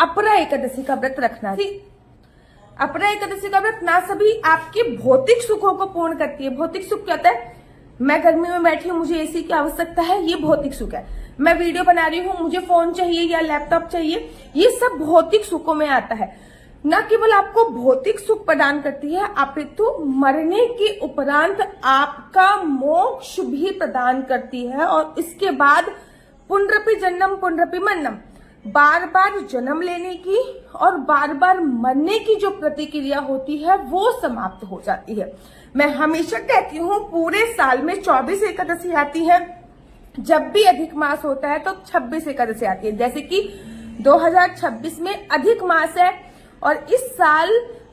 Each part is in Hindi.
अपरा एकादशी का व्रत रखना। अपरा एकादशी का व्रत ना सभी आपके भौतिक सुखों को पूर्ण करती है। भौतिक सुख क्या होता है? मैं गर्मी में बैठी हूँ, मुझे एसी की आवश्यकता है, ये भौतिक सुख है। मैं वीडियो बना रही हूँ, मुझे फोन चाहिए या लैपटॉप चाहिए, ये सब भौतिक सुखों में आता है। न केवल आपको भौतिक सुख प्रदान करती है, अपितु मरने के उपरांत आपका मोक्ष भी प्रदान करती है। और इसके बाद पुनरपि जन्म पुनरपि मरणम, बार बार जन्म लेने की और बार बार मरने की जो प्रतिक्रिया होती है वो समाप्त हो जाती है। मैं हमेशा कहती हूँ पूरे साल में 24 एकादशी आती है, जब भी अधिक मास होता है तो 26 एकादशी आती है। जैसे कि 2026 में अधिक मास है और इस साल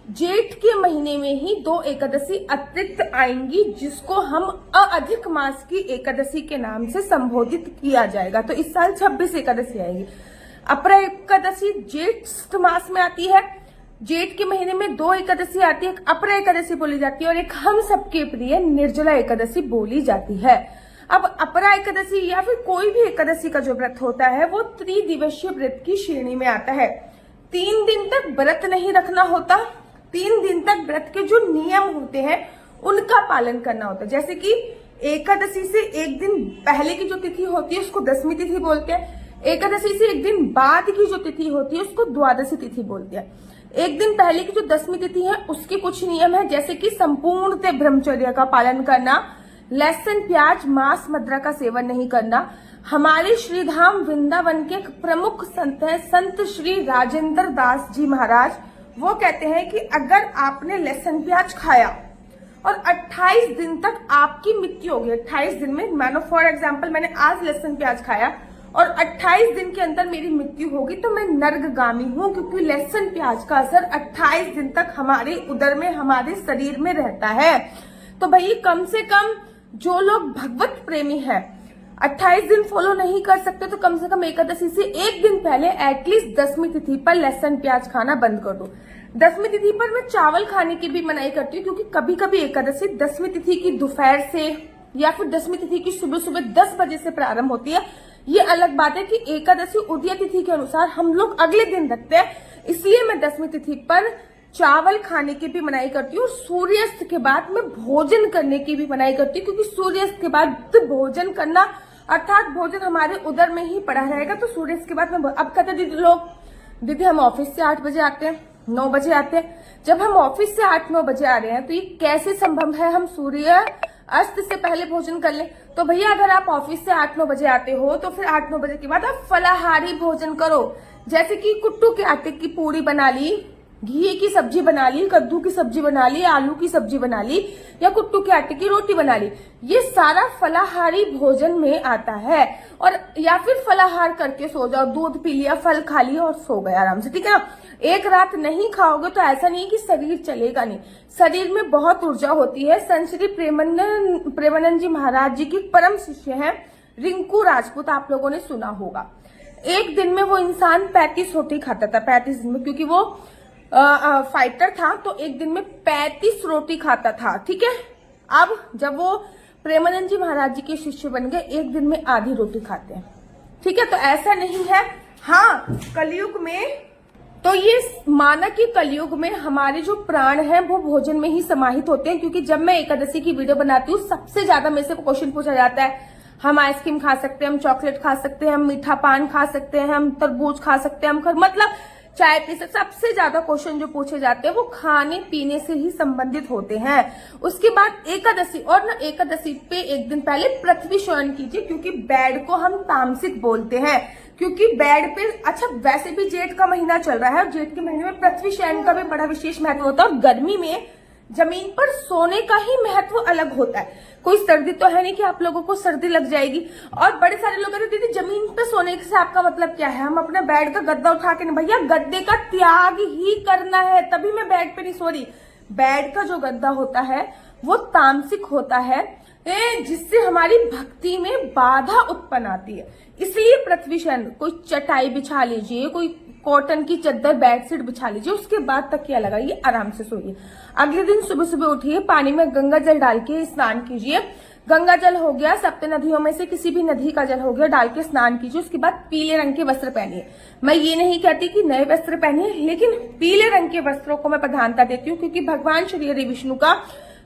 जेठ के महीने में ही 2 एकादशी अतिरिक्त आएंगी, जिसको हम अधिक मास की एकादशी के नाम से संबोधित किया जाएगा। तो इस साल 26 एकादशी आएगी। अपरा एकादशी जेठ मास में आती है, जेठ के महीने में 2 एकादशी आती है, अपरा एकादशी बोली जाती है और एक हम सबके प्रिय निर्जला एकादशी बोली जाती है। अब अपरा एकादशी या फिर कोई भी एकादशी का जो व्रत होता है वो त्रिदिवसीय व्रत की श्रेणी में आता है। 3 दिन तक व्रत नहीं रखना होता, 3 दिन तक व्रत के जो नियम होते हैं उनका पालन करना होता है। जैसे कि एकादशी से एक दिन पहले की जो तिथि होती है उसको दशमी तिथि बोलते हैं, एकादशी से एक दिन बाद की जो तिथि होती है उसको द्वादशी तिथि बोलते हैं। एक दिन पहले की जो दशमी तिथि है उसके कुछ नियम है, जैसे कि संपूर्णतः ब्रह्मचर्य का पालन करना, लहसुन प्याज मांस मदिरा का सेवन नहीं करना। हमारे श्रीधाम वृंदावन के प्रमुख संत हैं संत श्री राजेंद्र दास जी महाराज, वो कहते हैं कि अगर आपने लहसुन प्याज खाया और 28 दिन तक आपकी मृत्यु हो गई, 28 दिन में मानो फॉर एग्जाम्पल मैंने आज लहसुन प्याज खाया और 28 दिन के अंदर मेरी मृत्यु होगी तो मैं नर्कगामी हूँ, क्योंकि लहसुन प्याज का असर 28 दिन तक हमारे उदर में हमारे शरीर में रहता है। तो भाई कम से कम जो लोग भगवत प्रेमी है 28 दिन फॉलो नहीं कर सकते तो कम से कम एकादशी से एक दिन पहले एटलीस्ट दशमी तिथि पर लहसुन प्याज खाना बंद कर दो। दशमी तिथि पर मैं चावल खाने की भी मनाही करती हूँ, क्योंकि कभी कभी एकादशी दशमी तिथि की दोपहर से या फिर दशमी तिथि की सुबह सुबह 10 बजे से प्रारंभ होती है। ये अलग बात है कि एकादशी उदय तिथि के अनुसार हम लोग अगले दिन रखते हैं, इसलिए मैं दशमी तिथि पर चावल खाने की भी मनाही करती हूँ। सूर्यास्त के बाद मैं भोजन करने की भी मनाही करती हूँ, क्योंकि सूर्यास्त के बाद भोजन करना अर्थात भोजन हमारे उदर में ही पड़ा रहेगा। तो सूर्यास्त के बाद में अब कहते दीदी हम ऑफिस से 8 बजे आते हैं, 9 बजे आते हैं। जब हम ऑफिस से 8-9 बजे आ रहे हैं तो ये कैसे संभव है हम सूर्य अस्त से पहले भोजन कर लें? तो भैया अगर आप ऑफिस से 8-9 बजे आते हो तो फिर 8-9 बजे के बाद आप फलाहारी भोजन करो, जैसे कि कुट्टू के आटे की पूरी बना ली, घी की सब्जी बना ली, कद्दू की सब्जी बना ली, आलू की सब्जी बना ली या कुट्टू के आटे की रोटी बना ली। ये सारा फलाहारी भोजन में आता है। और या फिर फलाहार करके सो जाओ, दूध पी लिया, फल खा लिया और सो गए आराम से, ठीक है ना। एक रात नहीं खाओगे तो ऐसा नहीं कि शरीर चलेगा नहीं, शरीर में बहुत ऊर्जा होती है। संत श्री प्रेमानंद जी महाराज जी की परम शिष्य हैं रिंकू राजपूत, आप लोगों ने सुना होगा। एक दिन में वो इंसान 35 रोटी खाता था, 35 दिन में, क्योंकि वो फाइटर था तो एक दिन में 35 रोटी खाता था, ठीक है। अब जब वो प्रेमानंद जी महाराज जी के शिष्य बन गए, एक दिन में आधी रोटी खाते हैं, ठीक है। तो ऐसा नहीं है। हाँ, कलयुग में तो ये माना कि कलयुग में हमारे जो प्राण हैं वो भोजन में ही समाहित होते हैं, क्योंकि जब मैं एकादशी की वीडियो बनाती हूँ सबसे ज्यादा मेरे से क्वेश्चन पूछा जाता है, हम आइसक्रीम खा सकते हैं, हम चॉकलेट खा सकते हैं, हम मीठा पान खा सकते हैं, हम तरबूज खा सकते हैं, हम मतलब चाय पी सकते। सबसे ज्यादा क्वेश्चन जो पूछे जाते हैं वो खाने पीने से ही संबंधित होते हैं। उसके बाद एकादशी, और ना एकादशी पे एक दिन पहले पृथ्वी शयन कीजिए, क्योंकि बेड को हम तामसिक बोलते हैं, क्योंकि बेड पे अच्छा वैसे भी जेठ का महीना चल रहा है और जेठ के महीने में पृथ्वी शयन का भी बड़ा विशेष महत्व होता है। और गर्मी में जमीन पर सोने का ही महत्व अलग होता है। कोई सर्दी तो है नहीं कि आप लोगों को सर्दी लग जाएगी। और बड़े सारे लोग कहते दीदी जमीन पे सोने से आपका मतलब क्या है? हम अपने बेड का गद्दा उठा के नहीं, भैया गद्दे का त्याग ही करना है, तभी मैं बेड पे नहीं सो रही। बेड का जो गद्दा होता है वो तामसिक होता है, जिससे हमारी भक्ति में बाधा उत्पन्न आती है। इसलिए पृथ्वी शयन, कोई चटाई बिछा लीजिए, कोई कॉटन की चद्दर बेडशीट बिछा लीजिए, उसके बाद तकिया लगाइए, आराम से सोइए। अगले दिन सुबह सुबह उठिए, पानी में गंगा जल डाल के स्नान कीजिए, गंगा जल हो गया, सप्त नदियों में से किसी भी नदी का जल हो गया, डाल के स्नान कीजिए। उसके बाद पीले रंग के वस्त्र पहनिए। मैं ये नहीं कहती कि नए वस्त्र पहनिए, लेकिन पीले रंग के वस्त्रों को मैं प्रधानता देती हूँ, क्योंकि भगवान श्री हरि विष्णु का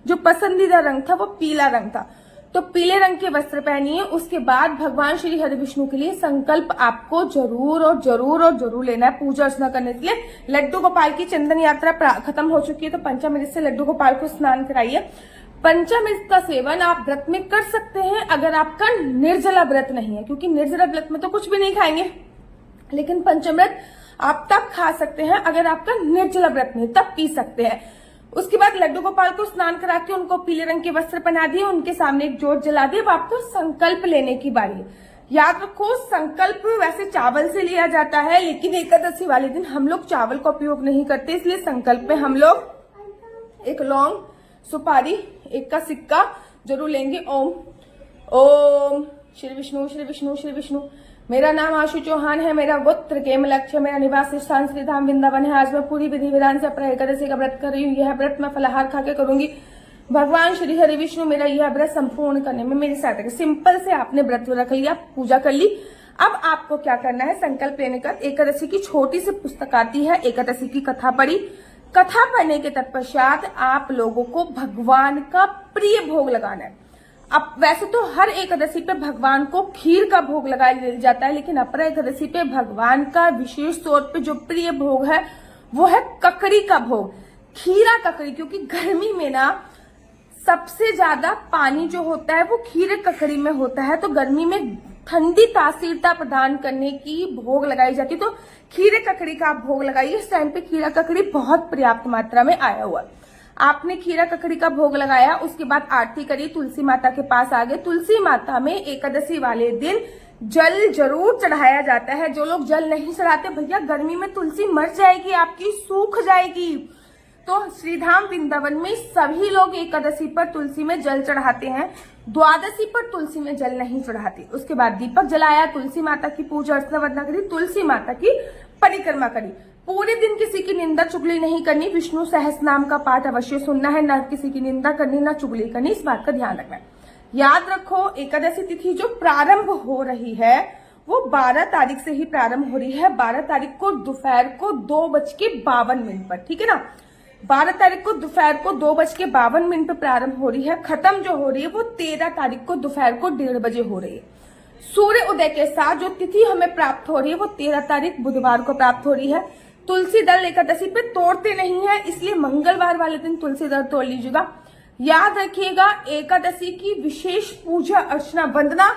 जो पसंदीदा रंग था वो पीला रंग था। तो पीले रंग के वस्त्र पहनिए। उसके बाद भगवान श्री हरि विष्णु के लिए संकल्प आपको जरूर लेना है पूजा अर्चना करने के लिए। लड्डू गोपाल की चंदन यात्रा खत्म हो चुकी है, तो पंचामृत से लड्डू गोपाल को स्नान कराइए। पंचामृत का सेवन आप व्रत में कर सकते हैं अगर आपका निर्जला व्रत नहीं है, क्योंकि निर्जला व्रत में तो कुछ भी नहीं खाएंगे, लेकिन पंचामृत आप तब खा सकते हैं अगर आपका निर्जला व्रत नहीं, तब पी सकते हैं। उसके बाद लड्डू गोपाल को स्नान करा के उनको पीले रंग के वस्त्र पहना दिए, उनके सामने एक जोत जला दिए। अब आपको संकल्प लेने की बारी है। याद रखो, संकल्प वैसे चावल से लिया जाता है, लेकिन एकादशी वाले दिन हम लोग चावल का उपयोग नहीं करते, इसलिए संकल्प में हम लोग एक लौंग, सुपारी, एक का सिक्का जरूर लेंगे। ओम ओम श्री विष्णु श्री विष्णु श्री विष्णु। मेरा नाम आशु चौहान है, मेरा गोत्र केमलक्ष्य, मेरा निवास स्थान श्री धाम वृंदावन है। आज मैं पूरी विधि विधान से अपना एकादशी का व्रत कर रही हूँ। यह व्रत मैं फलाहार खा के करूंगी। भगवान श्री हरि विष्णु मेरा यह व्रत संपूर्ण करने में मेरी सहायता करें। सिंपल से आपने व्रत रख लिया, पूजा कर ली। अब आपको क्या करना है, संकल्प लेने का। एकादशी की छोटी सी पुस्तक आती है, एकादशी की कथा पढ़ी। कथा पढ़ने के तत्पश्चात आप लोगों को भगवान का प्रिय भोग लगाना है। अब वैसे तो हर एकादशी पे भगवान को खीर का भोग लगाया जाता है, लेकिन अपरा एकादशी पे भगवान का विशेष तौर पे जो प्रिय भोग है वो है ककड़ी का भोग, खीरा ककड़ी। क्योंकि गर्मी में ना सबसे ज्यादा पानी जो होता है वो खीरे ककड़ी में होता है, तो गर्मी में ठंडी तासीरता प्रदान करने की भोग लगाई जाती है। तो खीरे ककड़ी का आप भोग लगाइए। इस टाइम पे खीरा ककड़ी बहुत पर्याप्त मात्रा में आया हुआ है। आपने खीरा ककड़ी का भोग लगाया, उसके बाद आरती करी, तुलसी माता के पास आ गए। तुलसी माता में एकादशी वाले दिन जल जरूर चढ़ाया जाता है। जो लोग जल नहीं चढ़ाते, भैया गर्मी में तुलसी मर जाएगी, आपकी सूख जाएगी। तो श्रीधाम वृंदावन में सभी लोग एकादशी पर तुलसी में जल चढ़ाते हैं, द्वादशी पर तुलसी में जल नहीं चढ़ाते। उसके बाद दीपक जलाया, तुलसी माता की पूजा अर्चना वंदना करी, तुलसी माता की परिक्रमा करी। पूरे दिन किसी की निंदा चुगली नहीं करनी, विष्णु सहस्त्र नाम का पाठ अवश्य सुनना है, न किसी की निंदा करनी न चुगली करनी, इस बात का ध्यान रखना है। याद रखो, एकादशी तिथि जो प्रारंभ हो रही है वो 12 तारीख से ही प्रारंभ हो रही है। 12 तारीख को दोपहर को 2:52 पर, ठीक है ना। 12 तारीख को दोपहर को 2:52 पर प्रारंभ हो रही है। खत्म जो हो रही है वो 13 तारीख को दोपहर को 1:30 बजे हो रही है। सूर्य उदय के साथ जो तिथि हमें प्राप्त हो रही है वो 13 तारीख बुधवार को प्राप्त हो रही है। तुलसी दल एकादशी पे तोड़ते नहीं है, इसलिए मंगलवार वाले दिन तुलसी दल तोड़ लीजिएगा। याद रखिएगा, एकादशी की विशेष पूजा अर्चना वंदना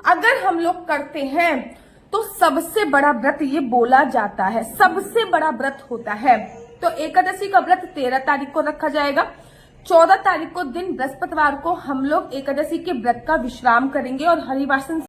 अगर हम लोग करते हैं तो सबसे बड़ा व्रत ये बोला जाता है, सबसे बड़ा व्रत होता है। तो एकादशी का व्रत 13 तारीख को रखा जाएगा। 14 तारीख को दिन बृहस्पतिवार को हम लोग एकादशी के व्रत का विश्राम करेंगे और हरिवासन